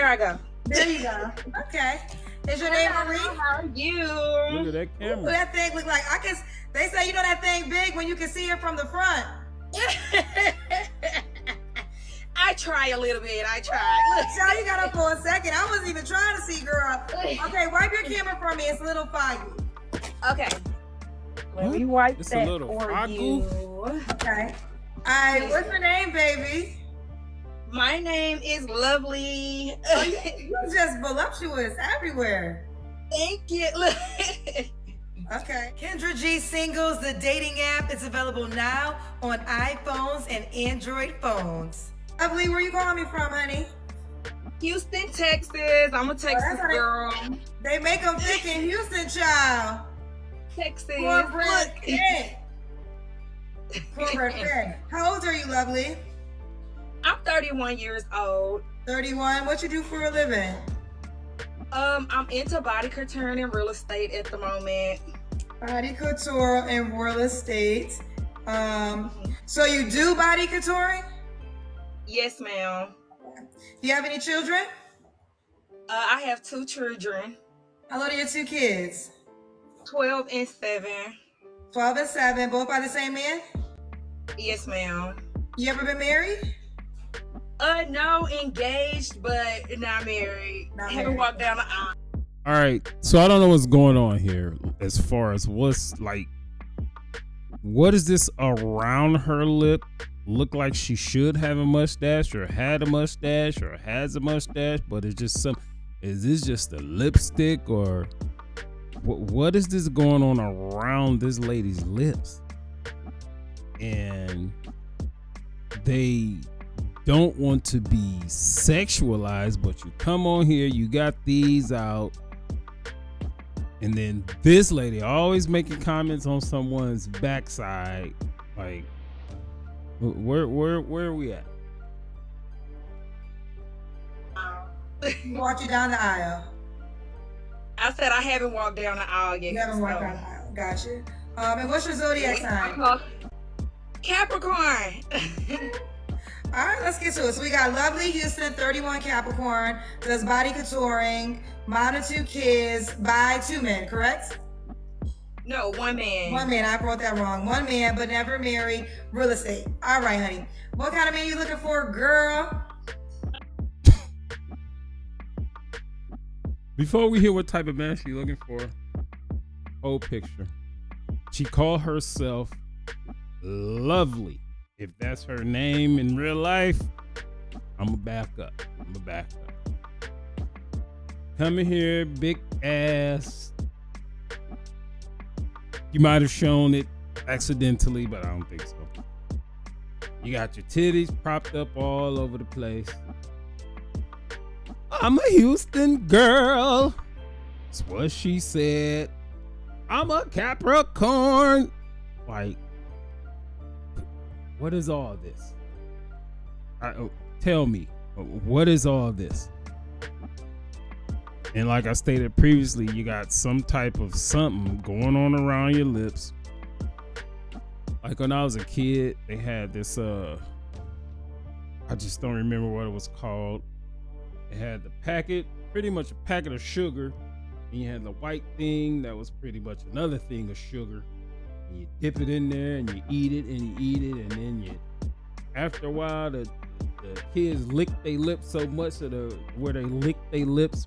I go. There you go. Okay. Is your name Marie? How are you? Look at that camera. Ooh, that thing look like they say that thing big when you can see it from the front. I try a little bit. I try. Look, child, you got up for a second. I wasn't even trying to see, girl. Okay, wipe your camera for me. It's a little foggy. Okay. Let me wipe It's that a little for foggy. you. Okay. All right, what's your name, baby? My name is Lovely. Oh, you just voluptuous everywhere. Thank you. Look. Okay. Kendra G Singles, the dating app, is available now on iPhones and Android phones. Lovely, where you calling me from, honey? Houston, Texas. I'm a Texas girl. They make them thick in Houston, child. Texas. Cornbread fed. Cornbread fed. How old are you, Lovely? I'm 31 years old. 31. What you do for a living? I'm into body couture and real estate at the moment. Body couture and real estate. So you do body coutouring? Yes, ma'am. Do you have any children? I have 2 children. How old are your 2 kids? 12 and 7. 12 and 7, both by the same man? Yes, ma'am. You ever been married? No, engaged, but not married. Not Haven't married. walked down the aisle. All right, so I don't know what's going on here as far as what is this around her lip look like? She should have a mustache or had a mustache or has a mustache, but it's just is this just a lipstick or what is this going on around this lady's lips? And they don't want to be sexualized, but you come on here, you got these out, and then this lady always making comments on someone's backside. Like, where are we at? Walked you down the aisle. I said I haven't walked down the aisle yet. You haven't walked down the aisle. Gotcha. And what's your zodiac sign? Capricorn. All right, let's get to it. So we got Lovely Houston, 31 Capricorn, does body coutouring, mom and 2 kids, by 2 men, correct? No, 1 man. 1 man, I wrote that wrong. 1 man, but never married, real estate. All right, honey. What kind of man you looking for, girl? Before we hear what type of man she's looking for, whole picture. She called herself Lovely. If that's her name in real life, I'ma back up. Coming here, big ass. You might have shown it accidentally, but I don't think so. You got your titties propped up all over the place. I'm a Houston girl. That's what she said. I'm a Capricorn. Like, what is all this? Tell me, what is all this? And like I stated previously, you got some type of something going on around your lips. Like when I was a kid, they had this, I just don't remember what it was called. It had the packet, pretty much a packet of sugar. And you had the white thing that was pretty much another thing of sugar. And you dip it in there and you eat it and you eat it. And then after a while, the kids lick their lips so much where they lick their lips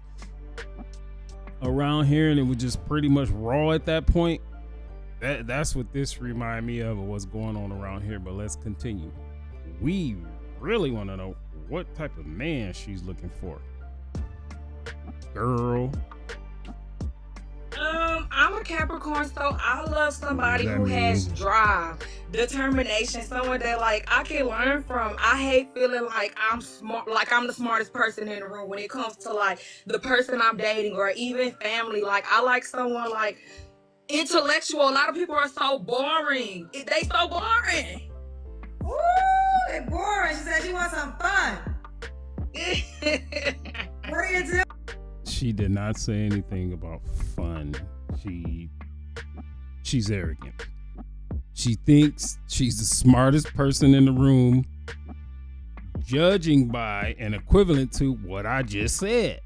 around here, and it was just pretty much raw at that point. That's what this reminded me of what's going on around here. But let's continue. We really want to know what type of man she's looking for. Girl. I'm a Capricorn, so I love somebody who has drive, determination, someone that like I can learn from. I hate feeling like I'm smart, like I'm the smartest person in the room when it comes to like the person I'm dating or even family. Like I like someone like intellectual. A lot of people are so boring. They so boring. Ooh, they boring. She said she wants some fun. What are you doing? She did not say anything about fun. She's arrogant. She thinks she's the smartest person in the room judging by and equivalent to what I just said.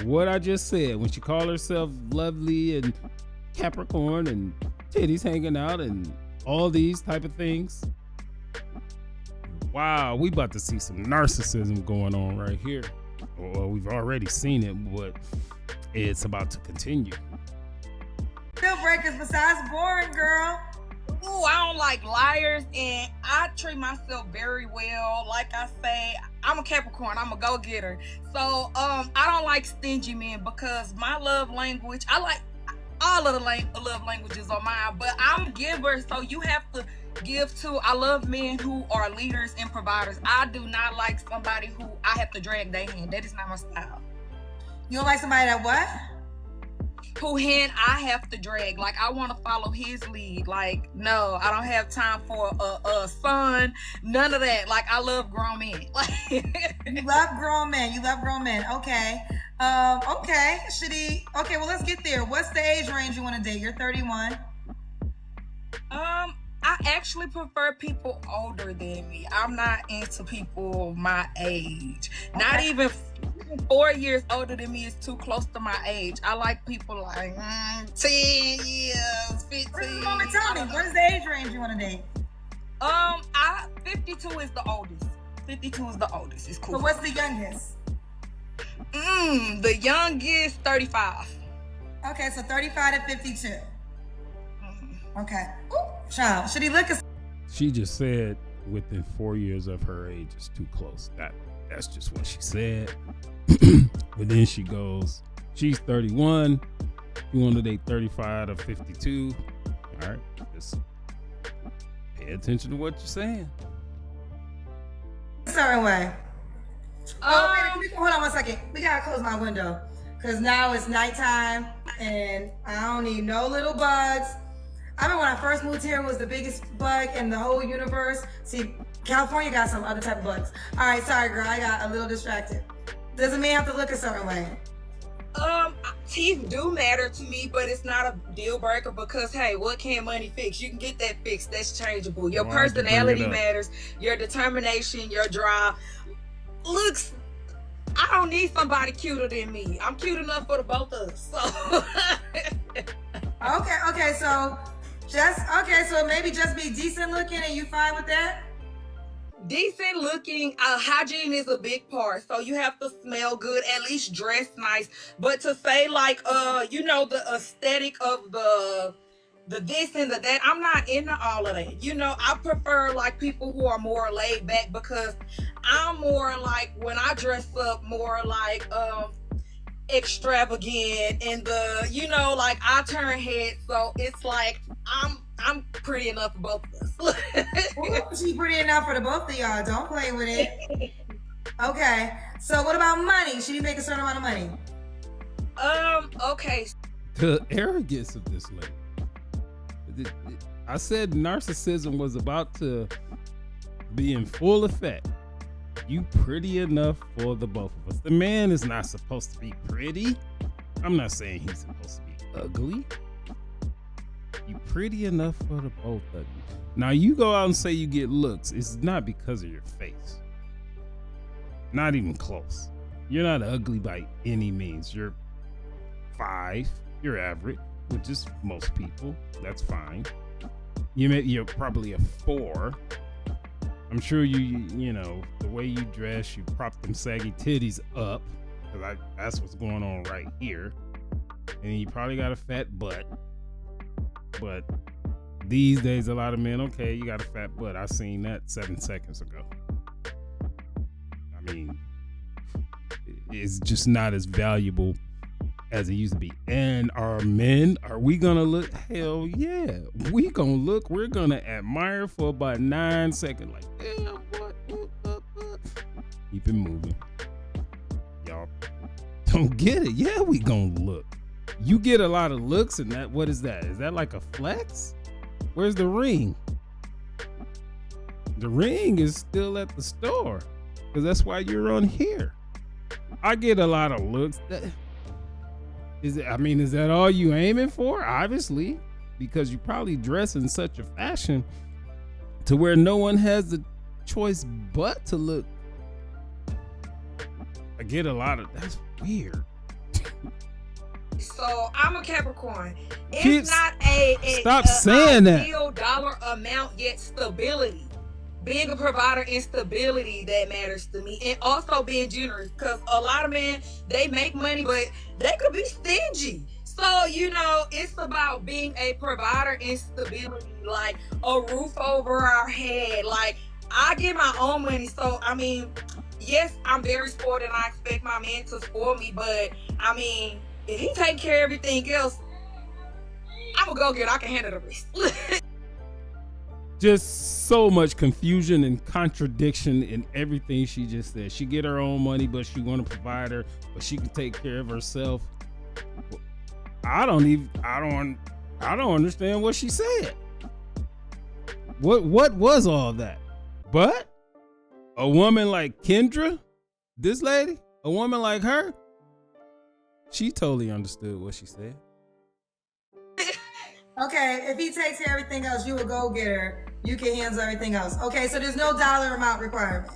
What I just said, when she called herself lovely and Capricorn and titties hanging out and all these type of things. Wow, we about to see some narcissism going on right here. Well, we've already seen it, but it's about to continue. Deal breakers besides boring, girl. Ooh, I don't like liars, and I treat myself very well. Like I say, I'm a Capricorn. I'm a go-getter. So I don't like stingy men because my love language, I like all of the love languages are mine, but I'm a giver, so you have to give too. I love men who are leaders and providers. I do not like somebody who I have to drag their hand. That is not my style. You don't like somebody that what? Who hand I have to drag. Like, I want to follow his lead. Like, no, I don't have time for a son. None of that. Like, I love grown men. You love grown men. You love grown men. Okay. Okay. Okay, well, let's get there. What's the age range you want to date? You're 31. I actually prefer people older than me. I'm not into people my age. Okay. Not even 4 years older than me is too close to my age. I like people like 10 years, 15. Tell me, what is the age range you want to date? 52 is the oldest. 52 is the oldest. It's cool. So what's the youngest? The youngest, 35. Okay, so 35 to 52. Okay. Ooh, child, should he look at? She just said within 4 years of her age is too close. That's just what she said. But then she goes, she's 31. You want to date 35 to 52. All right, just pay attention to what you're saying. Certain way. Hold on 1 second. We gotta close my window because now it's nighttime and I don't need no little bugs. I remember when I first moved here, it was the biggest bug in the whole universe. See, California got some other type of bugs. All right, sorry, girl, I got a little distracted. Doesn't mean I have to look a certain way. Teeth do matter to me, but it's not a deal breaker because, hey, what can money fix? You can get that fixed. That's changeable. Your personality matters, your determination, your drive. Looks, I don't need somebody cuter than me. I'm cute enough for the both of us. So. Okay, so maybe just be decent looking and you fine with that? Decent looking, hygiene is a big part. So you have to smell good, at least dress nice. But to say like, the aesthetic of the this and the that, I'm not into all of that. I prefer like people who are more laid back because I'm more like, when I dress up, more like extravagant and like I turn heads, so it's like I'm pretty enough for both of us. Ooh, she pretty enough for the both of y'all. Don't play with it. Okay, so what about money? Should he make a certain amount of money? Okay. The arrogance of this lady. I said narcissism was about to be in full effect. You pretty enough for the both of us. The man is not supposed to be pretty. I'm not saying he's supposed to be ugly. You pretty enough for the both of you. Now you go out and say you get looks. It's not because of your face. Not even close. You're not ugly by any means. You're 5. You're average, which is most people. That's fine. You're probably a 4. I'm sure you know, the way you dress, you prop them saggy titties up. Cause that's what's going on right here. And you probably got a fat butt. But these days, a lot of men, okay, you got a fat butt. I seen that 7 seconds ago. I mean, it's just not as valuable as it used to be. And are we gonna look? Hell yeah, we gonna look. We're gonna admire for about 9 seconds. Like, damn, what? Keep it moving. Y'all don't get it. Yeah, we gonna look. You get a lot of looks, and that, what is that? Is that like a flex? Where's the ring? The ring is still at the store, because that's why you're on here. I get a lot of looks. Is that all you aiming for? Obviously, because you probably dress in such a fashion to where no one has the choice but to look. I get a lot of that's weird. So I'm a Capricorn. It's Kids, not a stop saying that. ideal dollar amount, yet stability. Being a provider and stability that matters to me, and also being generous. Because a lot of men, they make money, but they could be stingy. So it's about being a provider and stability, like a roof over our head. Like I get my own money, so I mean, yes, I'm very spoiled, and I expect my man to spoil me. But I mean, if he take care of everything else, I'm a go-getter. I can handle the rest. Just so much confusion and contradiction in everything she just said. She get her own money, but she want to provide her, but she can take care of herself. I don't understand what she said. What was all that? But a woman like Kendra, this lady, a woman like her, she totally understood what she said. Okay, if he takes care of everything else, you a go-getter. You can handle everything else. Okay, so there's no dollar amount requirement.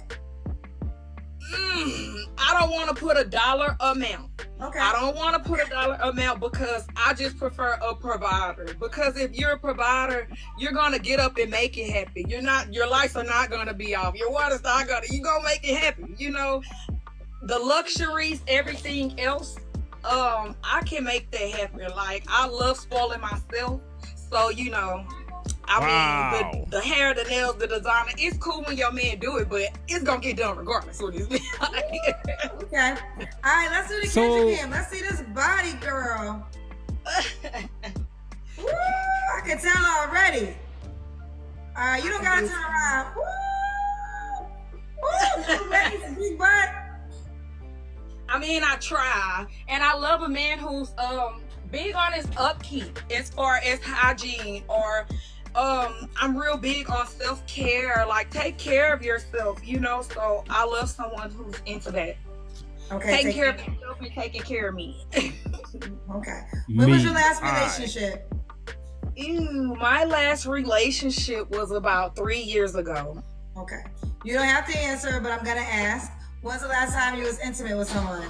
I don't want to put a dollar amount. Okay. I don't want to put a dollar amount because I just prefer a provider. Because if you're a provider, you're gonna get up and make it happen. Your lights are not gonna be off. Your water's not you're gonna make it happen. The luxuries, everything else, I can make that happen. Like I love spoiling myself. So I mean, the hair, the nails, the designer, it's cool when your man do it, but it's gonna get done regardless what it's like. Okay. All right, let's do the Kendra game. Let's see this body, girl. Woo, I can tell already. All right, you don't gotta turn around. Woo! Woo! Ladies, big butt. I mean, I try, and I love a man who's big on his upkeep as far as hygiene, or I'm real big on self-care, like take care of yourself, so I love someone who's into that. Okay. Taking care of yourself and taking care of me. Okay. When was your last relationship? My last relationship was about 3 years ago. Okay. You don't have to answer, but I'm gonna ask. When's the last time you was intimate with someone?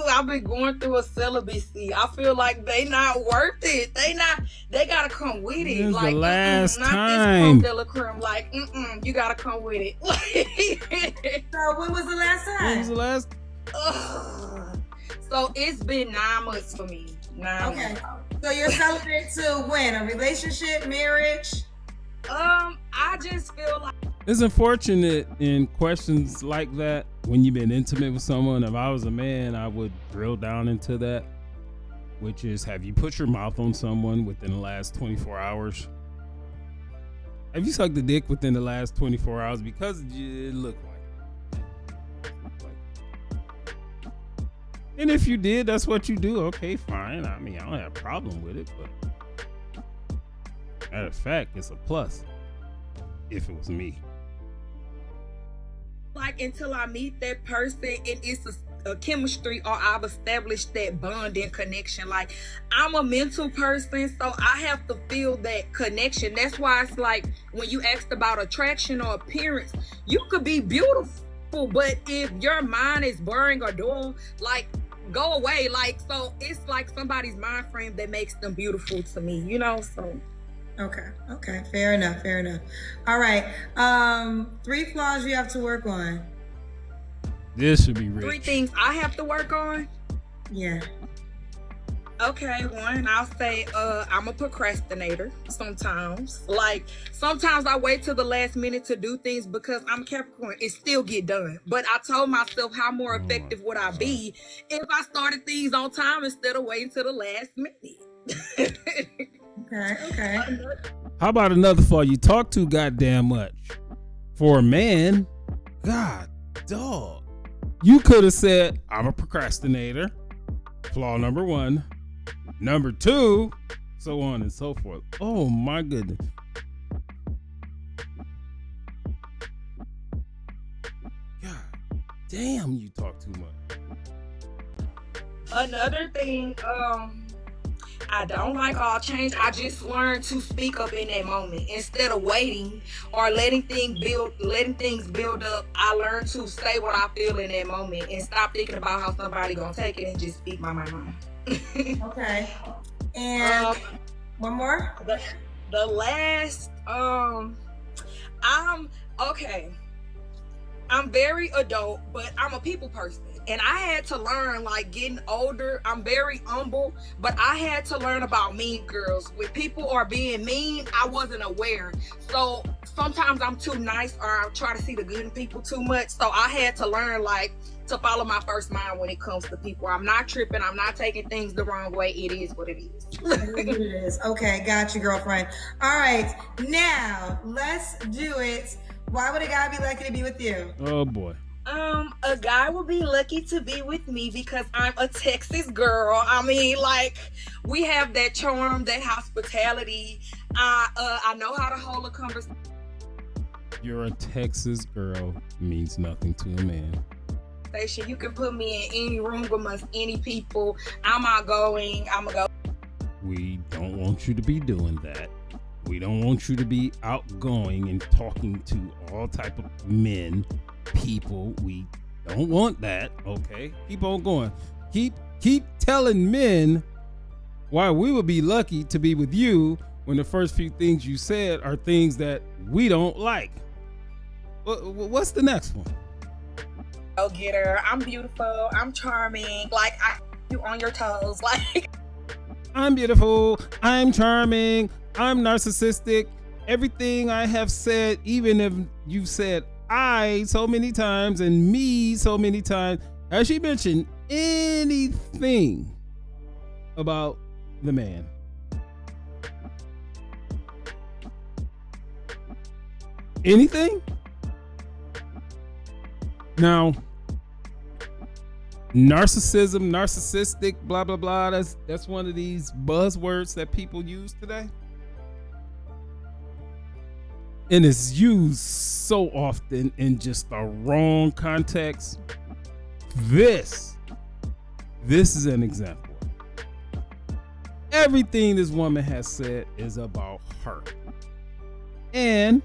I've been going through a celibacy. I feel like they not worth it. They gotta come with it. When's like the last not time? this creme de la creme. Like, you gotta come with it. So when was the last time? When was the last? So it's been 9 months for me. 9 months. So you're celibate to when? A relationship, marriage? I just feel like It's unfortunate in questions like that when you've been intimate with someone. If I was a man, I would drill down into that, which is, have you put your mouth on someone within the last 24 hours? Have you sucked a dick within the last 24 hours? Because it looked like. And if you did, that's what you do. Okay, fine. I mean, I don't have a problem with it, but matter of fact, it's a plus if it was me. like until I meet that person and it's a chemistry, or I've established that bond and connection. Like, I'm a mental person, so I have to feel that connection. That's why it's like when you asked about attraction or appearance, you could be beautiful, but if your mind is boring or dull, like, go away. Like, so it's like somebody's mind frame that makes them beautiful to me, you know? So Okay. Fair enough. All right. 3 flaws you have to work on. This should be rich. 3 things I have to work on. Yeah. Okay, one, I'll say I'm a procrastinator sometimes. Like, sometimes I wait till the last minute to do things because I'm a Capricorn. It still get done. But I told myself, how more effective would I be if I started things on time instead of waiting till the last minute? Okay. How about another flaw? You talk too goddamn much. For a man, God, dog. You could have said, I'm a procrastinator. Flaw number 1. Number 2, so on and so forth. Oh my goodness. God damn, you talk too much. Another thing, I don't like all change. I just learned to speak up in that moment instead of waiting or letting things build up. I learned to say what I feel in that moment and stop thinking about how somebody gonna take it and just speak my mind. Okay. And one more. The last I'm okay. I'm very adult, but I'm a people person. And I had to learn, like, getting older. I'm very humble, but I had to learn about mean girls. When people are being mean, I wasn't aware. So sometimes I'm too nice, or I try to see the good in people too much. So I had to learn, like, to follow my first mind when it comes to people. I'm not tripping. I'm not taking things the wrong way. It is what it is. It is. Okay, got you, girlfriend. All right, now let's do it. Why would a guy be lucky to be with you? Oh boy. A guy will be lucky to be with me because I'm a Texas girl. I mean, like, we have that charm, that hospitality. I know how to hold a conversation. You're a Texas girl means nothing to a man. You can put me in any room amongst any people. I'm outgoing. I'm a go. We don't want you to be doing that. We don't want you to be outgoing and talking to all type of men, people. We don't want that. Okay, keep on going. Keep telling men why we would be lucky to be with you when the first few things you said are things that we don't like. What's the next one? Go get her. I'm beautiful. I'm charming. Like, you on your toes. Like, I'm beautiful. I'm charming. I'm narcissistic. Everything I have said, even if you've said I so many times and me so many times, has she mentioned anything about the man? Anything? Now, narcissism, narcissistic, blah blah blah. That's one of these buzzwords that people use today, and it's used so often in just the wrong context. This is an example. Everything this woman has said is about her, and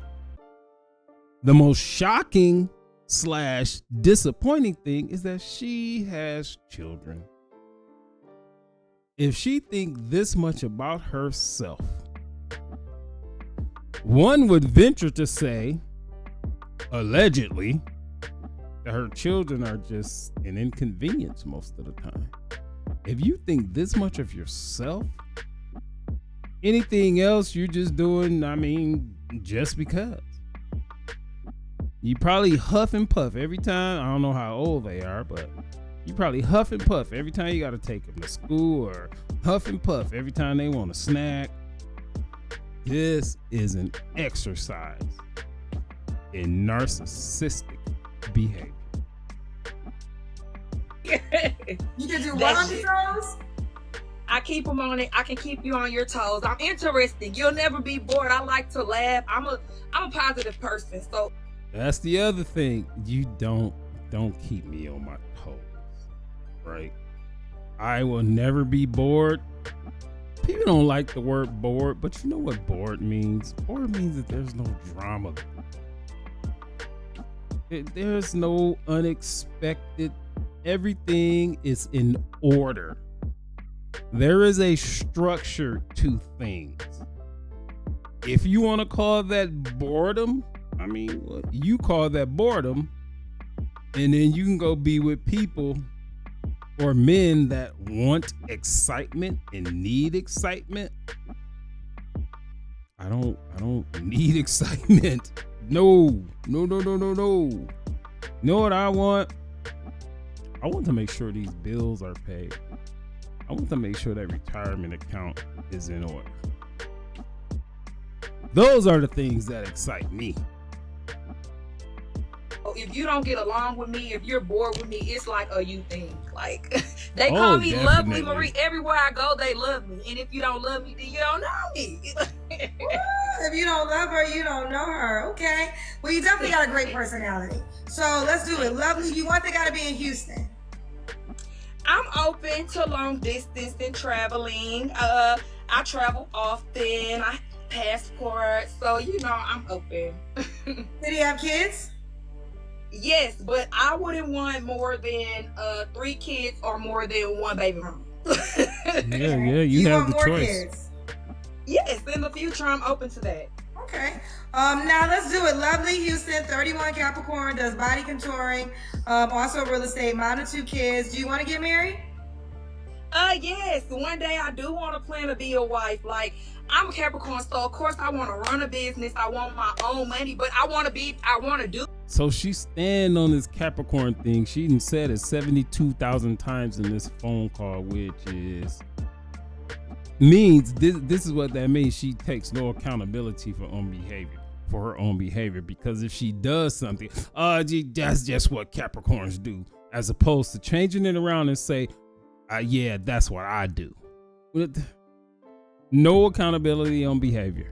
the most shocking / disappointing thing is that she has children. If she thinks this much about herself, one would venture to say, allegedly, that her children are just an inconvenience most of the time. If you think this much of yourself, anything else you're just doing, I mean, just because. You probably huff and puff every time. I don't know how old they are, but you probably huff and puff every time you got to take them to school, or huff and puff every time they want a snack. This is an exercise in narcissistic behavior. You can do what on your toes? I keep them on it. I can keep you on your toes. I'm interesting. You'll never be bored. I like to laugh. I'm a positive person, so. That's the other thing. You don't keep me on my toes, right? I will never be bored. People don't like the word bored, but you know what bored means? Bored means that there's no drama. There's no unexpected. Everything is in order. There is a structure to things. If you want to call that boredom, I mean, well, you call that boredom, and then you can go be with people or men that want excitement and need excitement. I don't need excitement. No. You know what I want? I want to make sure these bills are paid. I want to make sure that retirement account is in order. Those are the things that excite me. If you don't get along with me, if you're bored with me, it's like a you thing. Like, they call me Lovely Marie. Everywhere I go, they love me. And if you don't love me, then you don't know me. If you don't love her, you don't know her. Okay. Well, you definitely got a great personality. So let's do it. Lovely, you want the guy to be in Houston? I'm open to long distance and traveling. I travel often. I have passport, so I'm open. Did he have kids? Yes, but I wouldn't want more than 3 kids or more than 1 baby mama. Yeah, you have want the more choice. Kids? Yes, in the future, I'm open to that. Okay. Now let's do it. Lovely Houston, 31 Capricorn, does body contouring, also real estate, mom of 2 kids. Do you want to get married? Yes. One day I do want to plan to be a wife. Like, I'm a Capricorn, so of course I want to run a business. I want my own money, but I want to do. So she's standing on this Capricorn thing. She even said it 72,000 times in this phone call, which means this is what that means. She takes no accountability for her own behavior, because if she does something, that's just what Capricorns do, as opposed to changing it around and say, yeah, that's what I do. No accountability on behavior.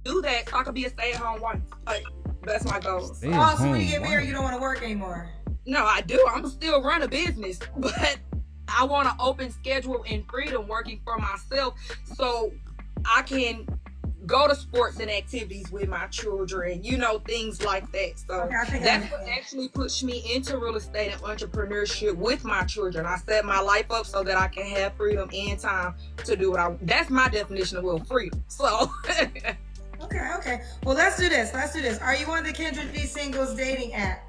Do that so I could be a stay-at-home wife. Like, that's my goal. So when you get married, you don't want to work anymore? No, I do. I'm still run a business, but I want an open schedule and freedom working for myself, so I can go to sports and activities with my children, things like that. So that's what actually pushed me into real estate and entrepreneurship with my children. I set my life up so that I can have freedom and time to do that's my definition of freedom. So Okay. Well, let's do this. Are you on the Kindred V Singles dating app?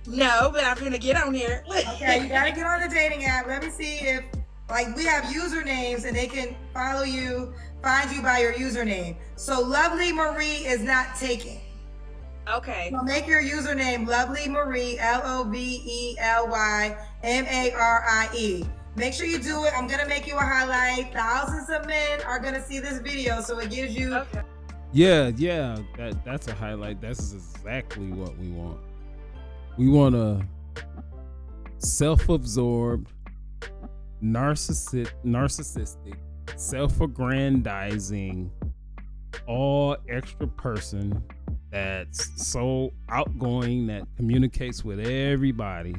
No, but I'm gonna get on here. Okay, you gotta get on the dating app. Let me see if, we have usernames and they can follow you, find you by your username. So Lovely Marie is not taken. Okay. So make your username Lovely Marie, LOVELYMARIE. Make sure you do it. I'm gonna make you a highlight. Thousands of men are gonna see this video, so it gives you. Okay. Yeah, that's a highlight. That's exactly what we want. We want a self-absorbed, narcissistic, self-aggrandizing, all extra person that's so outgoing, that communicates with everybody,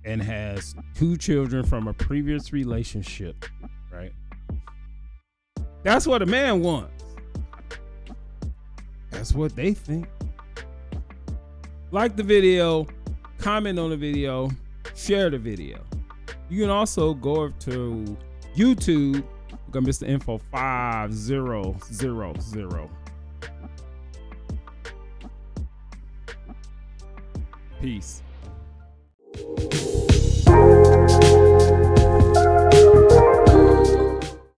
and has 2 children from a previous relationship, right? That's what a man wants. That's what they think. Like the video, comment on the video, share the video. You can also go over to YouTube. You're gonna miss the info 5000. Peace.